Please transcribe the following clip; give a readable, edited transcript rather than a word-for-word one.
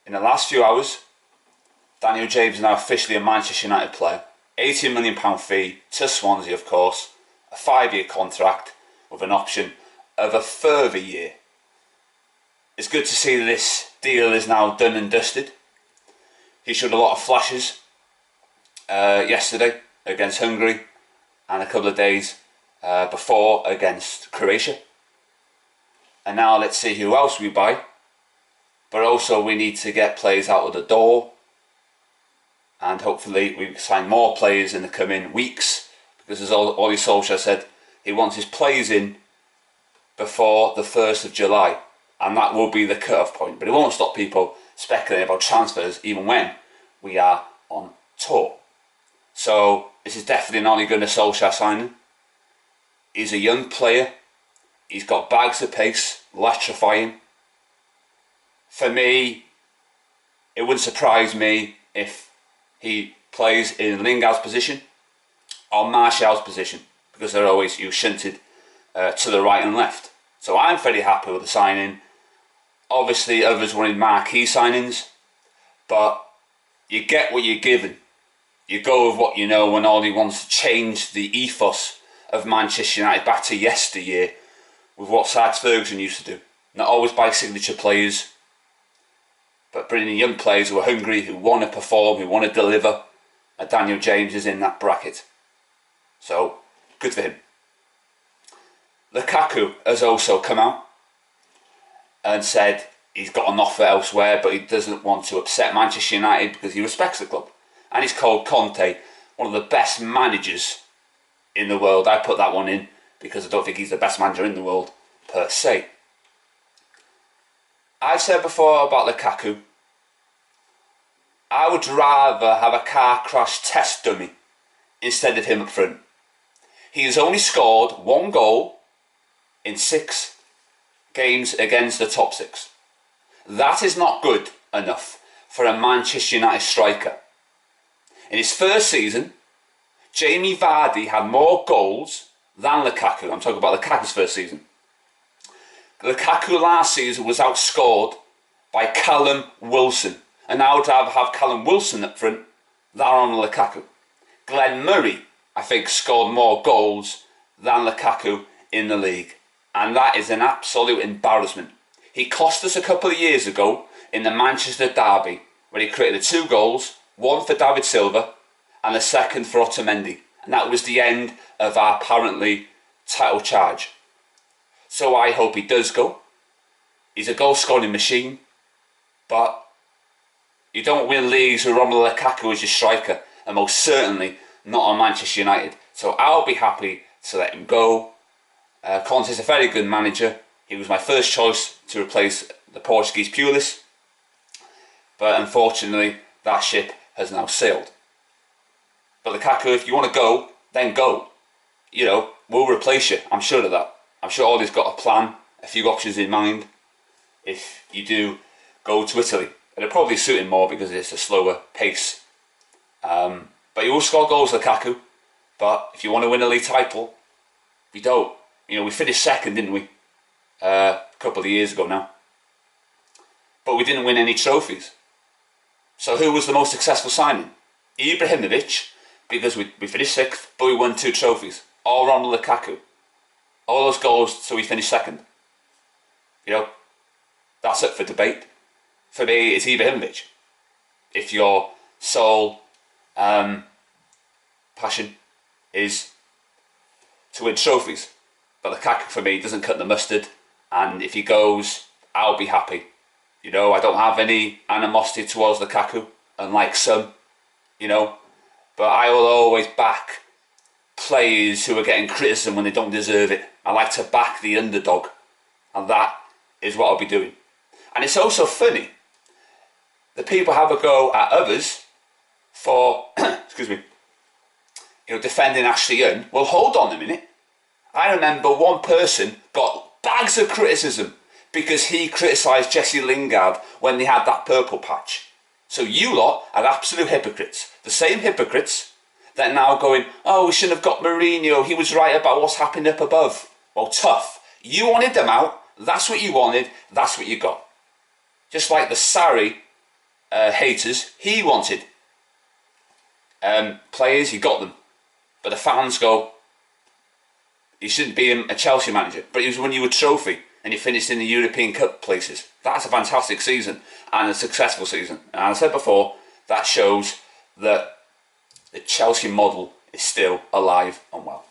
In the last few hours, Daniel James is now officially a Manchester United player. £18 million fee to Swansea, of course. A 5-year contract with an option of a further year. It's good to see that this deal is now done and dusted. He showed a lot of flashes yesterday against Hungary and a couple of days before against Croatia. And now let's see who else we buy. But also we need to get players out of the door. And hopefully we sign more players in the coming weeks. Because as Ole Solskjaer said, he wants his players in before the 1st of July. And that will be the cut-off point. But it won't stop people speculating about transfers even when we are on tour. So this is definitely an Ole Gunnar Solskjaer signing. He's a young player. He's got bags of pace, electrifying. For me, it wouldn't surprise me if he plays in Lingard's position or Martial's position, because they're always shunted to the right and left. So I'm very happy with the signing. Obviously others wanted marquee signings, but you get what you're given. You go with what you know, when Ole wants to change the ethos of Manchester United back to yesteryear with what Sir Alex Ferguson used to do. Not always by signature players, but bringing in young players who are hungry, who want to perform, who want to deliver. And Daniel James is in that bracket. So, good for him. Lukaku has also come out and said he's got an offer elsewhere, but he doesn't want to upset Manchester United because he respects the club. And he's called Conte one of the best managers in the world. I put that one in because I don't think he's the best manager in the world per se. I've said before about Lukaku, I would rather have a car crash test dummy instead of him up front. He has only scored 1 goal in 6 games against the top 6. That is not good enough for a Manchester United striker. In his first season, Jamie Vardy had more goals than Lukaku. I'm talking about Lukaku's first season. Lukaku last season was outscored by Callum Wilson. And I would rather have Callum Wilson up front than on Lukaku. Glenn Murray, I think, scored more goals than Lukaku in the league. And that is an absolute embarrassment. He cost us a couple of years ago in the Manchester derby, where he created 2 goals, one for David Silva and the second for Otamendi. And that was the end of our apparently title charge. So I hope he does go. He's a goal scoring machine, but you don't win leagues with Romelu Lukaku as your striker, and most certainly not on Manchester United. So I'll be happy to let him go. Conte's a very good manager. He was my first choice to replace the Portuguese Pulis, but unfortunately that ship has now sailed. But Lukaku, if you want to go, then go. You know, we'll replace you. I'm sure of that. I'm sure Ole's got a plan, a few options in mind if you do go to Italy. It'll probably suit him more because it's a slower pace. But he will score goals, Lukaku. But if you want to win a league title, we don't. You know, we finished second, didn't we? A couple of years ago now. But we didn't win any trophies. So who was the most successful signing? Ibrahimovic, because we finished 6th, but we won 2 trophies. Or Romelu Lukaku. All those goals, so we finished 2nd. You know, that's up for debate. For me, it's Ibrahimovic. If your sole passion is to win trophies. But Lukaku, for me, doesn't cut the mustard. And if he goes, I'll be happy. You know, I don't have any animosity towards Lukaku, unlike some, you know. But I will always back players who are getting criticism when they don't deserve it. I like to back the underdog. And that is what I'll be doing. And it's also funny that people have a go at others for, excuse me, you know, defending Ashley Young. Well, hold on a minute. I remember one person got bags of criticism because he criticised Jesse Lingard when they had that purple patch. So you lot are absolute hypocrites. The same hypocrites that are now going, oh, we shouldn't have got Mourinho. He was right about what's happened up above. Well, tough. You wanted them out. That's what you wanted. That's what you got. Just like the Sarri haters, he wanted players, he got them. But the fans go, he shouldn't be a Chelsea manager. But he was winning you a trophy and you finished in the European Cup places. That's a fantastic season and a successful season. And as I said before, that shows that the Chelsea model is still alive and well.